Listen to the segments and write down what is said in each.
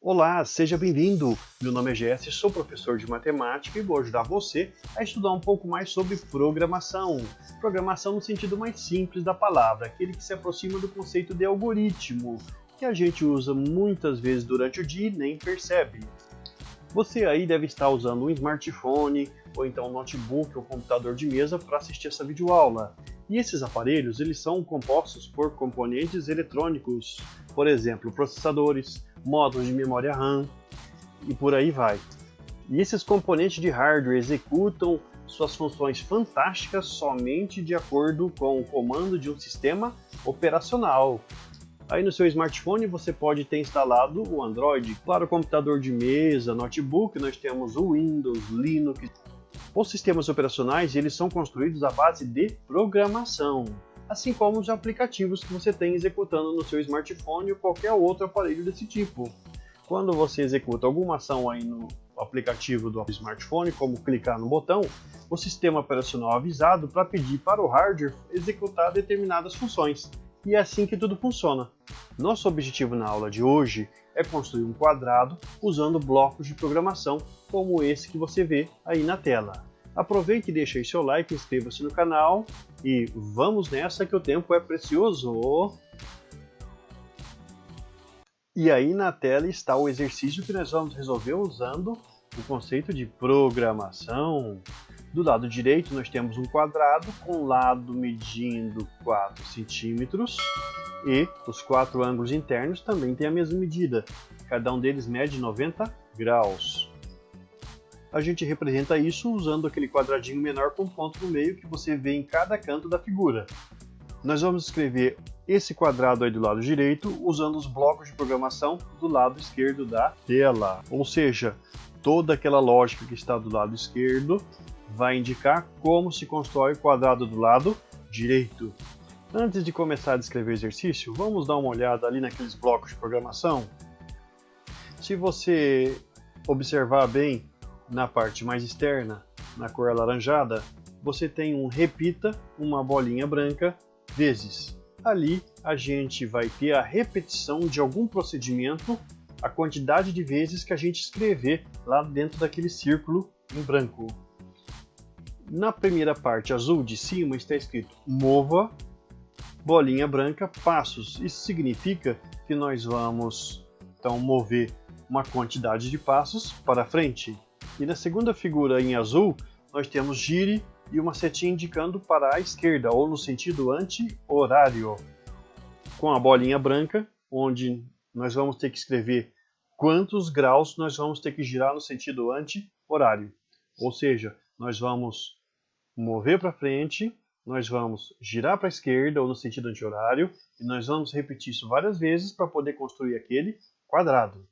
Olá, seja bem-vindo! Meu nome é Jesse, sou professor de matemática e vou ajudar você a estudar um pouco mais sobre programação. Programação no sentido mais simples da palavra, aquele que se aproxima do conceito de algoritmo, que a gente usa muitas vezes durante o dia e nem percebe. Você aí deve estar usando um smartphone, ou então um notebook ou computador de mesa para assistir essa videoaula. E esses aparelhos, eles são compostos por componentes eletrônicos, por exemplo, processadores, módulos de memória RAM e por aí vai. E esses componentes de hardware executam suas funções fantásticas somente de acordo com o comando de um sistema operacional. Aí no seu smartphone você pode ter instalado o Android. Para o computador de mesa, notebook, nós temos o Windows, Linux. Os sistemas operacionais eles são construídos à base de programação, assim como os aplicativos que você tem executando no seu smartphone ou qualquer outro aparelho desse tipo. Quando você executa alguma ação aí no aplicativo do smartphone, como clicar no botão, o sistema operacional é avisado para pedir para o hardware executar determinadas funções. E é assim que tudo funciona. Nosso objetivo na aula de hoje é construir um quadrado usando blocos de programação como esse que você vê aí na tela. Aproveite e deixe aí seu like, inscreva-se no canal e vamos nessa que o tempo é precioso! E aí na tela está o exercício que nós vamos resolver usando o conceito de programação. Do lado direito nós temos um quadrado com lado medindo 4 centímetros e os 4 ângulos internos também têm a mesma medida. Cada um deles mede 90 graus. A gente representa isso usando aquele quadradinho menor com ponto no meio que você vê em cada canto da figura. Nós vamos escrever esse quadrado aí do lado direito usando os blocos de programação do lado esquerdo da tela. Ou seja, toda aquela lógica que está do lado esquerdo vai indicar como se constrói o quadrado do lado direito. Antes de começar a descrever o exercício, vamos dar uma olhada ali naqueles blocos de programação. Se você observar bem na parte mais externa, na cor alaranjada, você tem um repita uma bolinha branca vezes. Ali a gente vai ter a repetição de algum procedimento, a quantidade de vezes que a gente escrever lá dentro daquele círculo em branco. Na primeira parte azul de cima está escrito mova, bolinha branca, passos. Isso significa que nós vamos então mover uma quantidade de passos para frente. E na segunda figura em azul nós temos gire e uma setinha indicando para a esquerda ou no sentido anti-horário. Com a bolinha branca, onde nós vamos ter que escrever quantos graus nós vamos ter que girar no sentido anti-horário. Ou seja, nós vamos mover para frente, nós vamos girar para a esquerda ou no sentido anti-horário e nós vamos repetir isso várias vezes para poder construir aquele quadrado.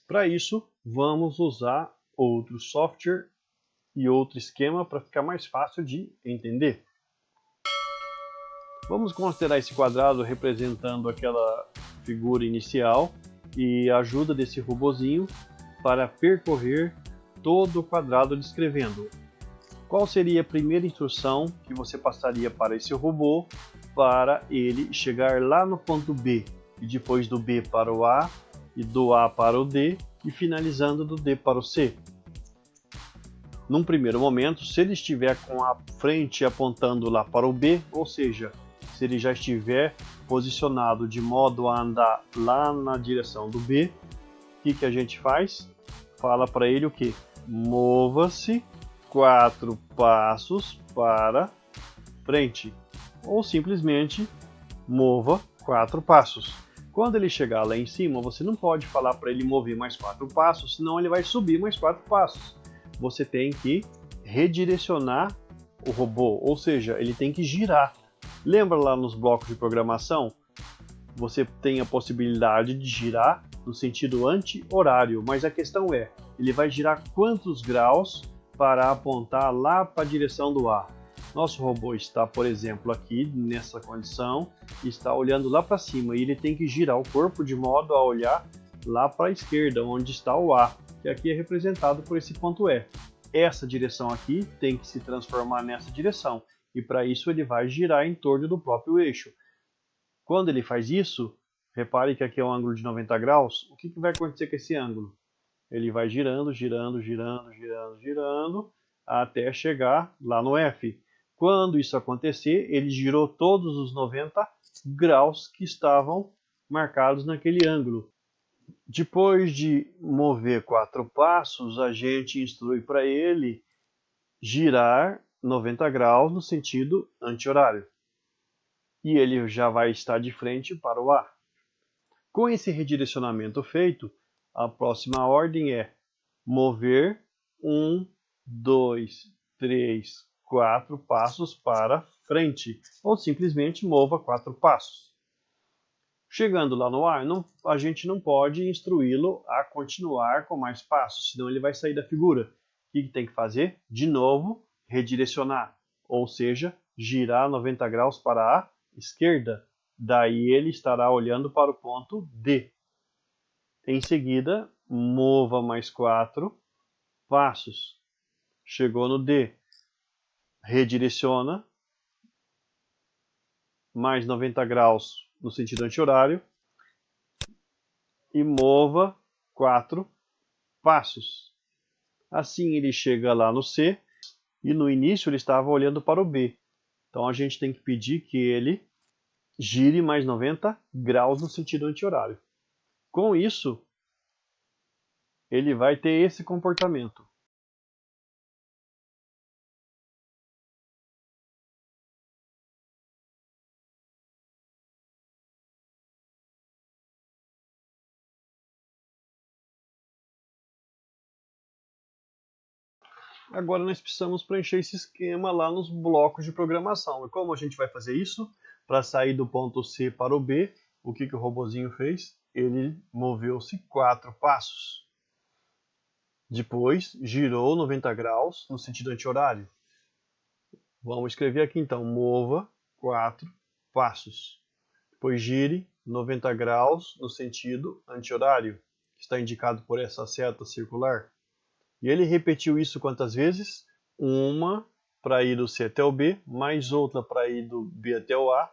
Para isso, vamos usar outro software e outro esquema para ficar mais fácil de entender. Vamos considerar esse quadrado representando aquela figura inicial e a ajuda desse robozinho para percorrer todo o quadrado descrevendo. Qual seria a primeira instrução que você passaria para esse robô para ele chegar lá no ponto B e depois do B para o A e do A para o D e finalizando do D para o C? Num primeiro momento, se ele estiver com a frente apontando lá para o B, ou seja, se ele já estiver posicionado de modo a andar lá na direção do B, o que a gente faz? Fala para ele o que? Mova-se 4 passos para frente, ou simplesmente mova 4 passos. Quando ele chegar lá em cima, você não pode falar para ele mover mais 4 passos, senão ele vai subir mais 4 passos. Você tem que redirecionar o robô, ou seja, ele tem que girar. Lembra lá nos blocos de programação? Você tem a possibilidade de girar no sentido anti-horário, mas a questão é, ele vai girar quantos graus para apontar lá para a direção do A? Nosso robô está, por exemplo, aqui nessa condição, está olhando lá para cima e ele tem que girar o corpo de modo a olhar lá para a esquerda, onde está o A, que aqui é representado por esse ponto E. Essa direção aqui tem que se transformar nessa direção e para isso ele vai girar em torno do próprio eixo. Quando ele faz isso, repare que aqui é um ângulo de 90 graus. O que vai acontecer com esse ângulo? Ele vai girando, girando, girando, girando, girando, até chegar lá no F. Quando isso acontecer, ele girou todos os 90 graus que estavam marcados naquele ângulo. Depois de mover 4 passos, a gente instrui para ele girar 90 graus no sentido anti-horário. E ele já vai estar de frente para o A. Com esse redirecionamento feito, a próxima ordem é mover 1, 2, 3, 4 passos para frente, ou simplesmente mova 4 passos. Chegando lá no A, a gente não pode instruí-lo a continuar com mais passos, senão ele vai sair da figura. O que tem que fazer? De novo, redirecionar, ou seja, girar 90 graus para a esquerda. Daí ele estará olhando para o ponto D. Em seguida, mova mais 4 passos. Chegou no D. Redireciona mais 90 graus no sentido anti-horário e mova 4 passos. Assim ele chega lá no C e no início ele estava olhando para o B. Então a gente tem que pedir que ele gire mais 90 graus no sentido anti-horário. Com isso, ele vai ter esse comportamento. Agora nós precisamos preencher esse esquema lá nos blocos de programação. E como a gente vai fazer isso? Para sair do ponto C para o B, o que o robozinho fez? Ele moveu-se 4 passos. Depois girou 90 graus no sentido anti-horário. Vamos escrever aqui então, mova 4 passos. Depois gire 90 graus no sentido anti-horário, que está indicado por essa seta circular. E ele repetiu isso quantas vezes? Uma para ir do C até o B, mais outra para ir do B até o A,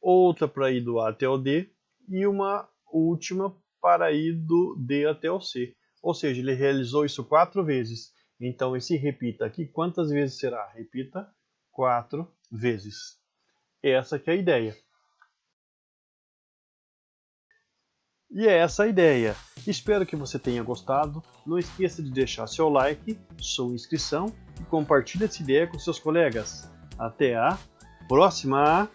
outra para ir do A até o D e uma última para ir do D até o C. Ou seja, ele realizou isso 4 vezes. Então, esse repita aqui, quantas vezes será? Repita 4 vezes. Essa que é a ideia. E é essa a ideia. Espero que você tenha gostado. Não esqueça de deixar seu like, sua inscrição e compartilhe essa ideia com seus colegas. Até a próxima!